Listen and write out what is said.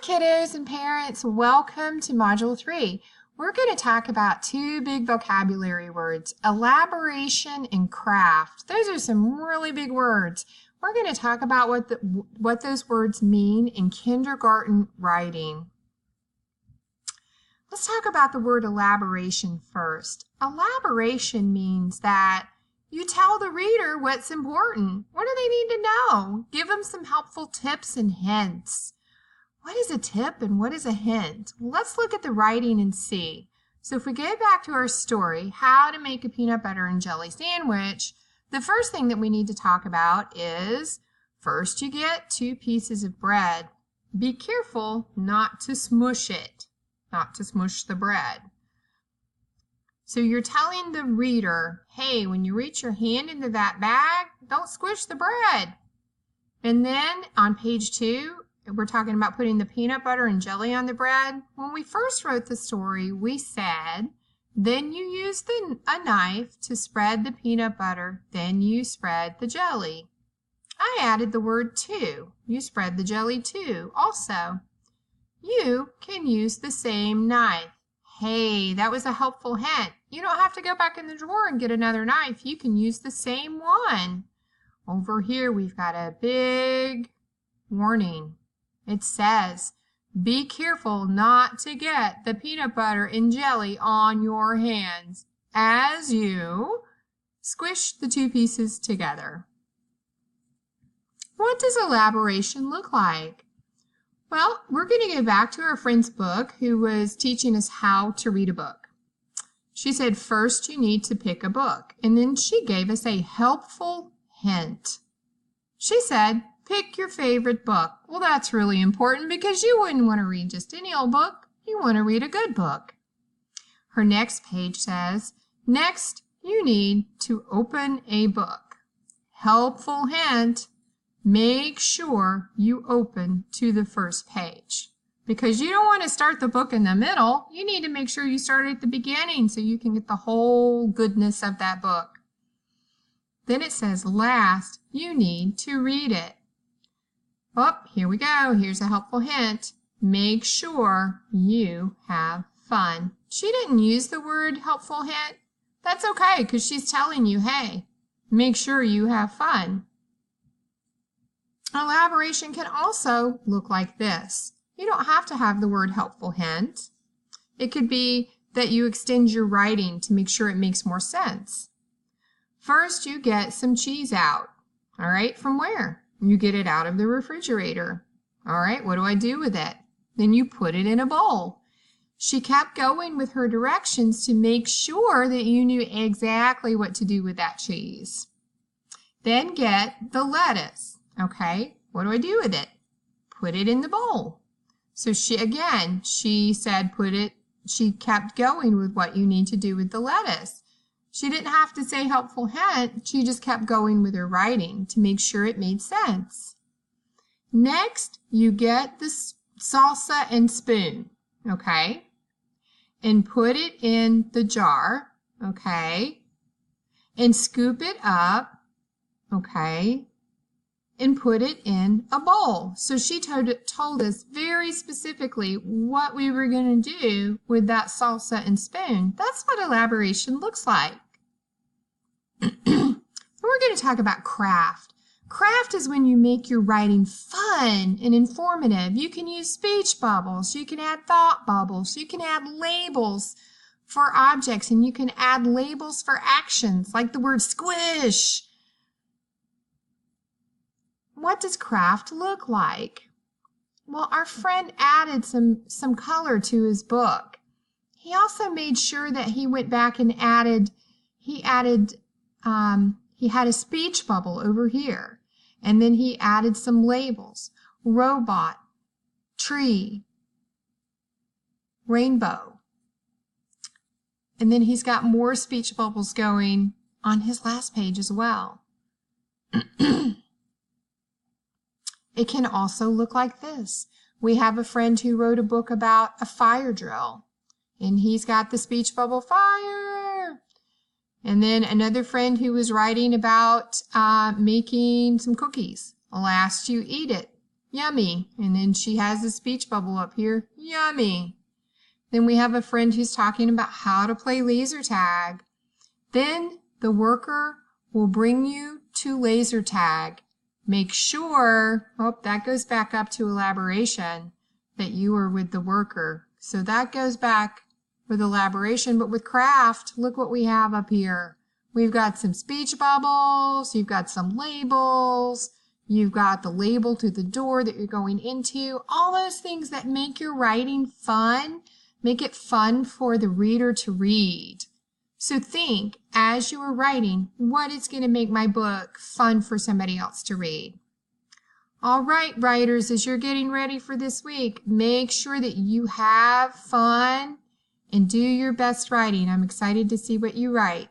kiddos and parents, welcome to Module 3. We're going to talk about two big vocabulary words, elaboration and craft. Those are some really big words. We're going to talk about what those words mean in kindergarten writing. Let's talk about the word elaboration first. Elaboration means that you tell the reader what's important. What do they need to know? Give them some helpful tips and hints. What is a tip and what is a hint? Well, let's look at the writing and see. So if we go back to our story, how to make a peanut butter and jelly sandwich, the first thing that we need to talk about is first you get 2 pieces of bread. Be careful not to smush it, not to smush the bread. So you're telling the reader, hey, when you reach your hand into that bag, don't squish the bread. And then on page 2, we're talking about putting the peanut butter and jelly on the bread. When we first wrote the story, we said, then you use a knife to spread the peanut butter, then you spread the jelly. I added the word to. You spread the jelly too. Also, you can use the same knife. Hey, that was a helpful hint. You don't have to go back in the drawer and get another knife. You can use the same one. Over here, we've got a big warning. It says, be careful not to get the peanut butter and jelly on your hands as you squish the 2 pieces together. What does elaboration look like? Well, we're going to go back to our friend's book who was teaching us how to read a book. She said, first you need to pick a book, and then she gave us a helpful hint. She said, pick your favorite book. Well, that's really important because you wouldn't want to read just any old book. You want to read a good book. Her next page says, next, you need to open a book. Helpful hint, make sure you open to the first page because you don't want to start the book in the middle. You need to make sure you start at the beginning so you can get the whole goodness of that book. Then it says, last, you need to read it. Oh, here we go. Here's a helpful hint. Make sure you have fun. She didn't use the word helpful hint. That's okay because she's telling you, hey, make sure you have fun. Elaboration can also look like this. You don't have to have the word helpful hint. It could be that you extend your writing to make sure it makes more sense. First, you get some cheese out. All right, from where? You get it out of the refrigerator. All right, what do I do with it? Then you put it in a bowl. She kept going with her directions to make sure that you knew exactly what to do with that cheese. Then get the lettuce. Okay, what do I do with it? Put it in the bowl. So she said she kept going with what you need to do with the lettuce. She didn't have to say helpful hint, she just kept going with her writing to make sure it made sense. Next, you get the salsa and spoon, okay? And put it in the jar, okay? And scoop it up, okay? And put it in a bowl. So she told us very specifically what we were going to do with that salsa and spoon. That's what elaboration looks like. We're going to talk about craft. Craft is when you make your writing fun and informative. You can use speech bubbles. You can add thought bubbles. You can add labels for objects, and you can add labels for actions, like the word squish. What does craft look like? Well, our friend added some color to his book. He also made sure that he went back and he had a speech bubble over here, and then he added some labels: robot, tree, rainbow. And then he's got more speech bubbles going on his last page as well. It can also look like this. We have a friend who wrote a book about a fire drill, and he's got the speech bubble fire. And then another friend who was writing about making some cookies. Last you eat it. Yummy. And then she has a speech bubble up here. Yummy. Then we have a friend who's talking about how to play laser tag. Then the worker will bring you to laser tag. Make sure, that goes back up to elaboration, that you are with the worker. So that goes back with elaboration, but with craft, look what we have up here. We've got some speech bubbles, you've got some labels, you've got the label to the door that you're going into, all those things that make your writing fun, make it fun for the reader to read. So think, as you are writing, what is going to make my book fun for somebody else to read? All right, writers, as you're getting ready for this week, make sure that you have fun and do your best writing. I'm excited to see what you write.